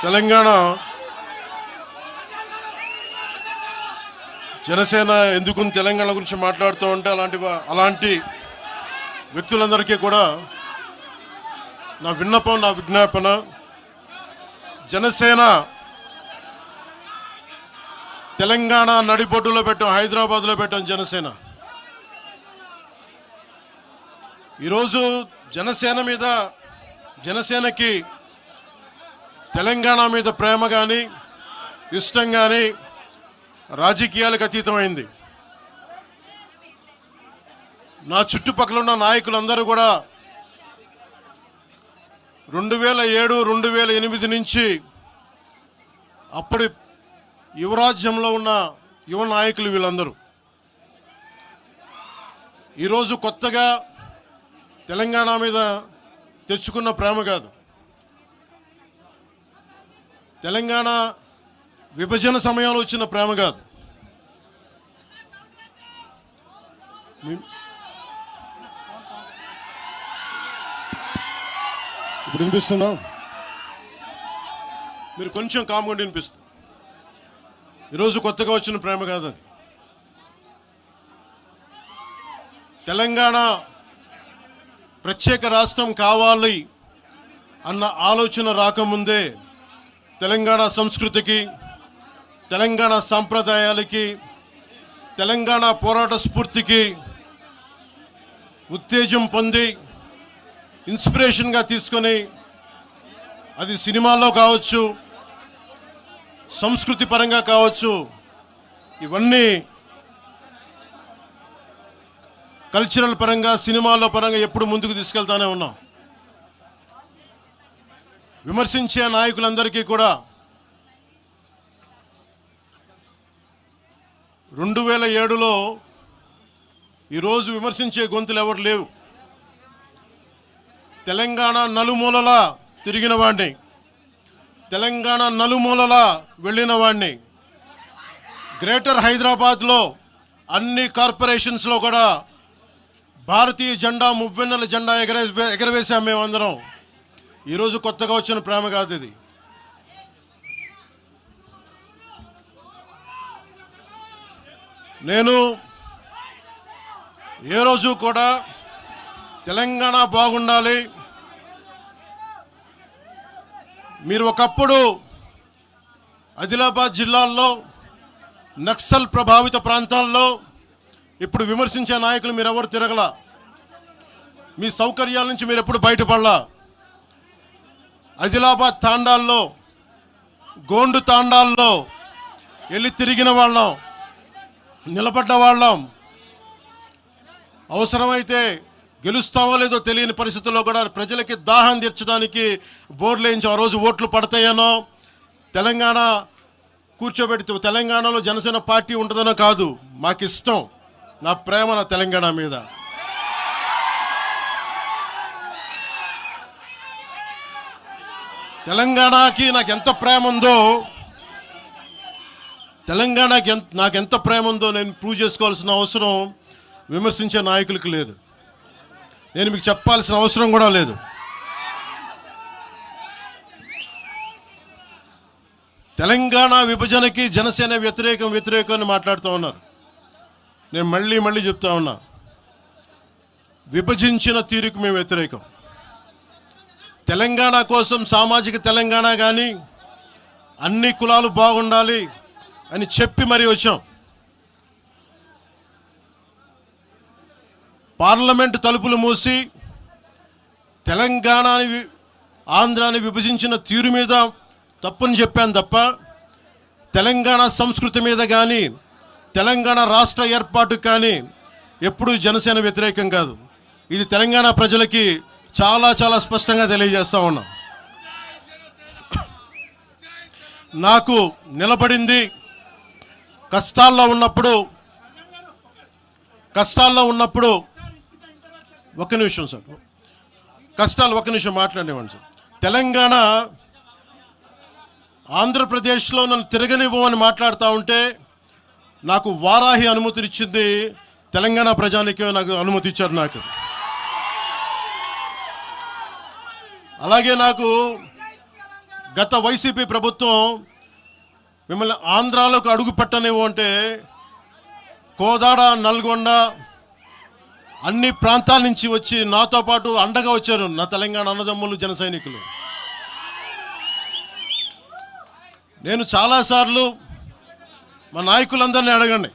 తెలంగాణ జనసేన ఎందుకు తెలంగాణ గురించి మాట్లాడుతూ ఉంటే అలాంటి వ్యక్తులందరికీ కూడా నా విన్నపం, నా విజ్ఞాపన, జనసేన తెలంగాణ నడిబొడ్డులో పెట్టాం, హైదరాబాద్లో పెట్టాం జనసేన. ఈరోజు జనసేనకి తెలంగాణ మీద ప్రేమ కానీ ఇష్టం కానీ రాజకీయాలకు అతీతమైంది. నా చుట్టుపక్కల ఉన్న నాయకులందరూ కూడా 2007, 2008 నుంచి అప్పటి యువరాజ్యంలో ఉన్న యువ నాయకులు వీళ్ళందరూ ఈరోజు కొత్తగా తెలంగాణ మీద తెచ్చుకున్న ప్రేమ కాదు. తెలంగాణ విభజన సమయంలో వచ్చిన ప్రేమ కాదు. ఇప్పుడు వినిపిస్తుందా? మీరు కొంచెం కామ్గా వినిపిస్తుంది. ఈరోజు కొత్తగా వచ్చిన ప్రేమ కాదు అది. తెలంగాణ ప్రత్యేక రాష్ట్రం కావాలి అన్న ఆలోచన రాకముందే తెలంగాణ సంస్కృతికి, తెలంగాణ సాంప్రదాయాలకి, తెలంగాణ పోరాట స్ఫూర్తికి ఉత్తేజం పొంది ఇన్స్పిరేషన్గా తీసుకొని, అది సినిమాల్లో కావచ్చు, సంస్కృతి పరంగా కావచ్చు, ఇవన్నీ కల్చరల్ పరంగా, సినిమాల్లో పరంగా ఎప్పుడు ముందుకు తీసుకెళ్తానే ఉన్నాం. విమర్శించే నాయకులందరికీ కూడా 2007లో ఈరోజు విమర్శించే గొంతులు ఎవరు లేవు. తెలంగాణ నలుమూలలా తిరిగిన వాడిని, తెలంగాణ నలుమూలలా వెళ్ళిన వాడిని, గ్రేటర్ హైదరాబాద్లో అన్ని కార్పొరేషన్స్లో కూడా భారతీయ జెండా, మువ్వెన్నెల జెండా ఎగరవేశాం మేమందరం. ఈరోజు కొత్తగా వచ్చిన ప్రేమ కాదు ఇది. నేను ఏ రోజు కూడా తెలంగాణ బాగుండాలి, మీరు ఒకప్పుడు ఆదిలాబాద్ జిల్లాల్లో నక్సల్ ప్రభావిత ప్రాంతాల్లో ఇప్పుడు విమర్శించే నాయకులు మీరెవరు తిరగలా, మీ సౌకర్యాల నుంచి మీరు ఎప్పుడు బయటపడలా. ఆదిలాబాద్ తాండాల్లో, గోండు తాండాల్లో వెళ్ళి తిరిగిన వాళ్ళం, నిలబడ్డ వాళ్ళం. అవసరమైతే గెలుస్తామో లేదో తెలియని పరిస్థితుల్లో కూడా ప్రజలకి దాహం తీర్చడానికి బోర్లు వేయించి ఆ రోజు ఓట్లు పడతాయనో, తెలంగాణ కూర్చోబెడితే తెలంగాణలో జనసేన పార్టీ ఉంటుందనో కాదు. మాకు ఇష్టం, నా ప్రేమ నా తెలంగాణ మీద. తెలంగాణకి నాకెంత ప్రేమ ఉందో, తెలంగాణకి నాకెంత ప్రేమ ఉందో నేను ప్రూవ్ చేసుకోవాల్సిన అవసరం విమర్శించే నాయకులకు లేదు. నేను మీకు చెప్పాల్సిన అవసరం కూడా లేదు. తెలంగాణ విభజనకి జనసేన వ్యతిరేకం అని మాట్లాడుతూ ఉన్నారు. నేను మళ్ళీ చెప్తా ఉన్నా, విభజించిన తీరుకు మేము వ్యతిరేకం. తెలంగాణ కోసం సామాజిక తెలంగాణ కానీ అన్ని కులాలు బాగుండాలి అని చెప్పి మరీ వచ్చాం. పార్లమెంటు తలుపులు మూసి తెలంగాణని, ఆంధ్రాని విభజించిన తీరు మీద తప్పుని చెప్పాను తప్ప తెలంగాణ సంస్కృతి మీద కానీ, తెలంగాణ రాష్ట్ర ఏర్పాటుకు కానీ ఎప్పుడూ జనసేన వ్యతిరేకం కాదు. ఇది తెలంగాణ ప్రజలకి చాలా స్పష్టంగా తెలియజేస్తా ఉన్నాం. నాకు నిలబడింది కష్టాల్లో ఉన్నప్పుడు ఒక్క నిమిషం సార్, ఒక్క నిమిషం మాట్లాడేవాడిని సార్. తెలంగాణ ఆంధ్రప్రదేశ్లో నన్ను తిరగనివ్వమని మాట్లాడుతూ ఉంటే నాకు వారాహి అనుమతినిచ్చింది తెలంగాణ ప్రజానికి, నాకు అనుమతి ఇచ్చారు. నాకు అలాగే నాకు గత వైసీపీ ప్రభుత్వం మిమ్మల్ని ఆంధ్రాలోకి అడుగు పెట్టనివ్వు అంటే కోదాడ, నల్గొండ అన్ని ప్రాంతాల నుంచి వచ్చి నాతో పాటు అండగా వచ్చారు నా తెలంగాణ అన్నదమ్ములు, జన సైనికులు. నేను చాలాసార్లు మా నాయకులందరినీ అడగండి,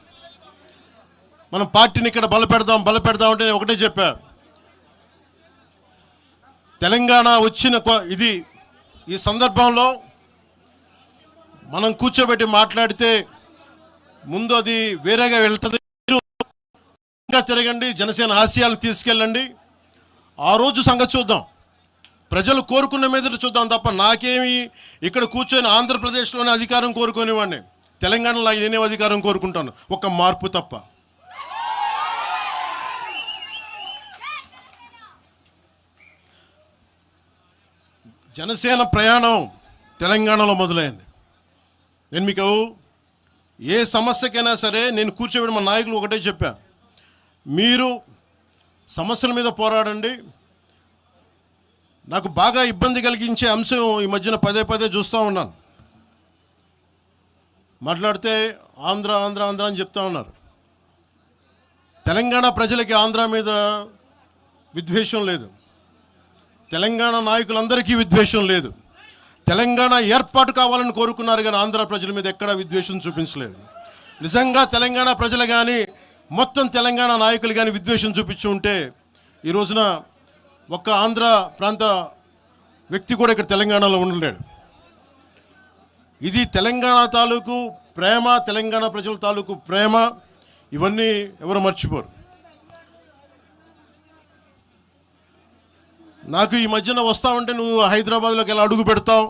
మనం పార్టీని ఇక్కడ బలపెడదాం అంటే నేను ఒకటే చెప్పా, తెలంగాణ వచ్చిన ఈ సందర్భంలో మనం కూర్చోబెట్టి మాట్లాడితే ముందు అది వేరేగా వెళ్తుంది. ఇంకా తిరగండి, జనసేన ఆశయాలను తీసుకెళ్ళండి, ఆ రోజు సంగతి చూద్దాం, ప్రజలు కోరుకున్న మీద చూద్దాం తప్ప నాకేమి ఇక్కడ కూర్చొని ఆంధ్రప్రదేశ్లోనే అధికారం కోరుకునేవాడిని, తెలంగాణలో నేనే అధికారం కోరుకుంటాను, ఒక మార్పు తప్ప. జనసేన ప్రయాణం తెలంగాణలో మొదలైంది. నేను మీకు ఏ సమస్యకైనా సరే నేను కూర్చోబెట్టి మా నాయకులు ఒకటే చెప్పా, మీరు సమస్యల మీద పోరాడండి. నాకు బాగా ఇబ్బంది కలిగించే అంశం ఈ మధ్యన పదే పదే చూస్తూ ఉన్నాను, మాట్లాడితే ఆంధ్ర ఆంధ్ర ఆంధ్ర అని చెప్తా ఉన్నారు. తెలంగాణ ప్రజలకి ఆంధ్ర మీద విద్వేషం లేదు, తెలంగాణ నాయకులందరికీ విద్వేషం లేదు. తెలంగాణ ఏర్పాటు కావాలని కోరుకున్నారు కానీ ఆంధ్ర ప్రజల మీద ఎక్కడా విద్వేషం చూపించలేదు. నిజంగా తెలంగాణ ప్రజలు కానీ మొత్తం తెలంగాణ నాయకులు కానీ విద్వేషం చూపించి ఉంటే ఈ రోజున ఒక్క ఆంధ్ర ప్రాంత వ్యక్తి కూడా ఇక్కడ తెలంగాణలో ఉండలేడు. ఇది తెలంగాణ తాలూకు ప్రేమ, తెలంగాణ ప్రజల తాలూకు ప్రేమ, ఇవన్నీ ఎవరు మర్చిపోరు. నాకు ఈ మధ్యన వస్తా ఉంటే నువ్వు హైదరాబాద్లోకి ఎలా అడుగు పెడతావు,